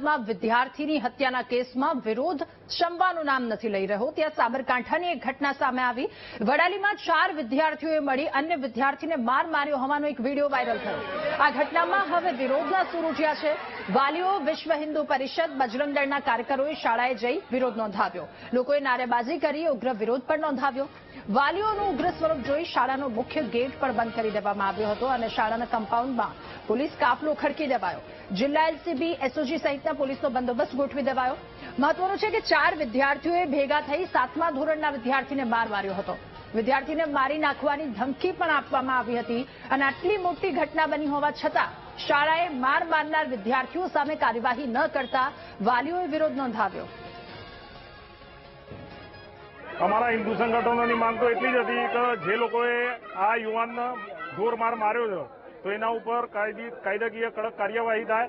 અમદાવાદમાં વિદ્યાર્થીની હત્યાના કેસમાં વિરોધ શમવાનું નામ નથી લઈ રહ્યો. ત્યાં સાબરકાંઠાની એક ઘટના સામે આવી. વડાલીમાં 4 વિદ્યાર્થીઓએ મળી અન્ય વિદ્યાર્થીને માર માર્યો હોવાનો એક વિડીયો વાયરલ થયો. આ ઘટનામાં હવે વિરોધના સૂર ઉઠ્યા છે. વાલીઓ, વિશ્વ હિન્દુ પરિષદ, બજરંગ દળના કાર્યકરોએ શાળાએ જઈ વિરોધ નોંધાવ્યો. લોકોએ નારેબાજી કરી ઉગ્ર વિરોધ પણ નોંધાવ્યો. વાલીઓનું ઉગ્ર સ્વરૂપ જોઈ શાળાનો મુખ્ય ગેટ પણ બંધ કરી દેવામાં આવ્યો હતો અને શાળાના કમ્પાઉન્ડમાં પોલીસ કાફલો ખડકી દેવાયો. જિલ્લા એલસીબી, એસઓજી સહિતના પોલીસનો બંદોબસ્ત ગોઠવી દેવાયો. મહત્વનું છે કે 4 વિદ્યાર્થીઓએ ભેગા થઈ 7મા ધોરણના વિદ્યાર્થીને માર માર્યો હતો. વિદ્યાર્થીને મારી નાખવાની ધમકી પણ આપવામાં આવી હતી અને આટલી મોટી ઘટના બની હોવા છતાં શાળાએ માર મારનાર વિદ્યાર્થીઓ સામે કાર્યવાહી ન કરતા વાલીઓએ વિરોધ નોંધાવ્યો. અમારા હિન્દુ સંગઠનોની માંગ તો એટલી જ હતી કે જે લોકોએ આ યુવાનને ઢોર માર માર્યો છે તો એના ઉપર કાયદાકીય કડક કાર્યવાહી થાય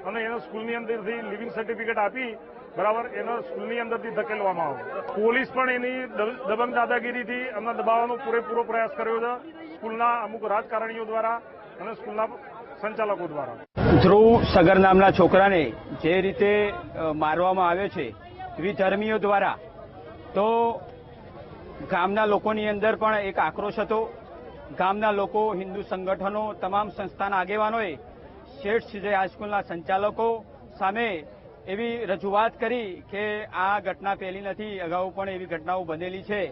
અને એને સ્કૂલની અંદરથી લિવિંગ સર્ટિફિકેટ આપી બરાબર એને સ્કૂલની અંદરથી ધકેલવામાં આવે. પોલીસ પણ એની દબંગ દાદાગીરીથી એમને દબાવવાનો પૂરેપૂરો પ્રયાસ કર્યો છે સ્કૂલના અમુક રાજકારણીઓ દ્વારા અને સ્કૂલના સંચાલકો દ્વારા. ધ્રુવ સગર નામના છોકરાને જે રીતે મારવામાં આવ્યો છે વિધર્મીઓ દ્વારા, તો ગામના લોકોની અંદર પણ એક આક્રોશ હતો. ગામના લોકો, હિન્દુ સંગઠનો, તમામ સંસ્થાના આગેવાનોએ શેઠ સીજે હાઈસ્કૂલના સંચાલકો સામે એવી રજૂઆત કરી કે આ ઘટના પહેલી નથી, અગાઉ પણ એવી ઘટનાઓ બનેલી છે.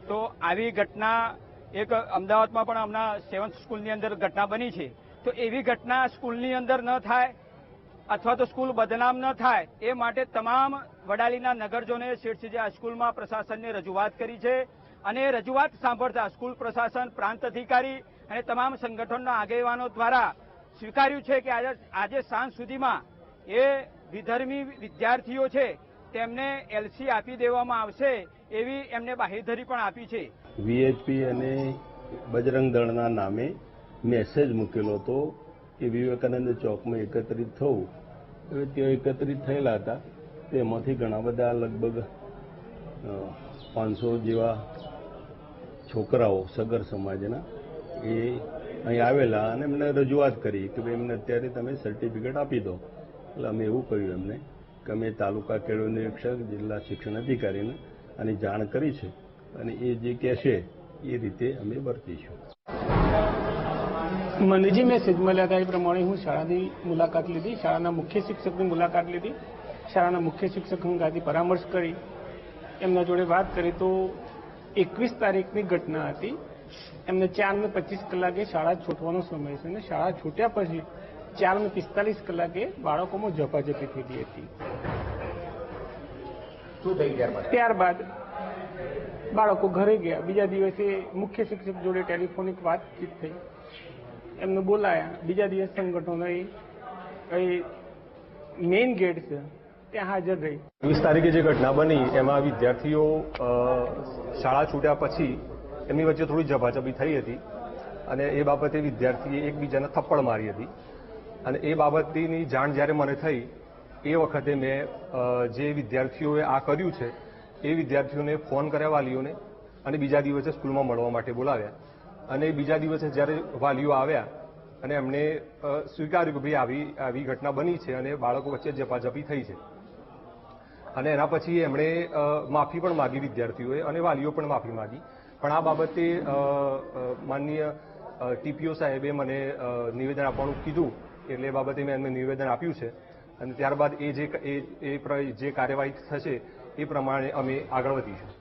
તો આવી ઘટના એક અમદાવાદમાં પણ હમણાં 7th સ્કૂલની અંદર ઘટના બની છે. તો એવી ઘટના સ્કૂલની અંદર ન થાય અથવા તો સ્કૂલ બદનામ ન થાય એ માટે તમામ વડાલીના નગરજોને શેઠ સીજે હાઈસ્કૂલમાં પ્રશાસનને રજૂઆત કરી છે અને રજૂઆત સાંભળતા સ્કૂલ પ્રશાસન, પ્રાંત અધિકારી અને તમામ સંગઠનના આગેવાનો દ્વારા સ્વીકાર્યું છે કે આજે સાંજ સુધીમાં એ વિધર્મી વિદ્યાર્થીઓ છે તેમને એલસી આપી દેવામાં આવશે એવી એમને બાહેધરી પણ આપી છે. વીએચપી અને બજરંગ દળના નામે મેસેજ મૂકેલો હતો કે વિવેકાનંદ ચોકમાં એકત્રિત થવું. હવે ત્યાં એકત્રિત થયેલા હતા તેમાંથી ઘણા બધા લગભગ 500 જેવા છોકરાઓ સગર સમાજના એ અહીં આવેલા અને એમને રજૂઆત કરી કે ભાઈ એમને અત્યારે તમે સર્ટિફિકેટ આપી દો. એટલે અમે એવું કહ્યું એમને કે અમે તાલુકા ખેડૂત નિરીક્ષક, જિલ્લા શિક્ષણ અધિકારીને આની જાણ કરી છે અને એ જે કહેશે એ રીતે અમે વર્તીશું. મને જે મેસેજ મળ્યા હતા એ પ્રમાણે હું શાળાની મુલાકાત લીધી, શાળાના મુખ્ય શિક્ષકની મુલાકાત લીધી, શાળાના મુખ્ય શિક્ષક અંગાથી પરામર્શ કરી, એમના જોડે વાત કરી તો 21 તારીખની ઘટના હતી. એમને 4:25 કલાકે શાળા છૂટવાનો સમય છે અને શાળા છૂટ્યા પછી 4:45 કલાકે બાળકોમાં ઝપાઝપી થયેલી હતી. ત્યારબાદ બાળકો ઘરે ગયા. બીજા દિવસે મુખ્ય શિક્ષક જોડે ટેલિફોનિક વાતચીત થઈ, એમને બોલાયા. બીજા દિવસ સંગઠનોએ મેઇન ગેટ છે ત્યાં હાજર રહી. 20 તારીખે જે ઘટના બની એમાં વિદ્યાર્થીઓ શાળા છૂટ્યા પછી એમની વચ્ચે થોડી ઝપાઝપી થઈ હતી અને એ બાબતે વિદ્યાર્થીએ એકબીજાને થપ્પડ મારી હતી અને એ બાબતની જાણ જ્યારે મને થઈ એ વખતે મેં જે વિદ્યાર્થીઓએ આ કર્યું છે એ વિદ્યાર્થીઓને ફોન કર્યા વાલીઓને અને બીજા દિવસે સ્કૂલમાં મળવા માટે બોલાવ્યા. અને બીજા દિવસે જ્યારે વાલીઓ આવ્યા અને એમણે સ્વીકાર્યું કે ભાઈ આવી ઘટના બની છે અને બાળકો વચ્ચે ઝપાઝપી થઈ છે અને એના પછી એમણે માફી પણ માગી વિદ્યાર્થીઓએ અને વાલીઓ પણ માફી માગી. પણ આ બાબતે માનનીય ટીપીઓ સાહેબે મને નિવેદન આપવાનું કીધું એટલે એ બાબતે મેં એમને નિવેદન આપ્યું છે અને ત્યારબાદ એ જે કાર્યવાહી થશે એ પ્રમાણે અમે આગળ વધીશું.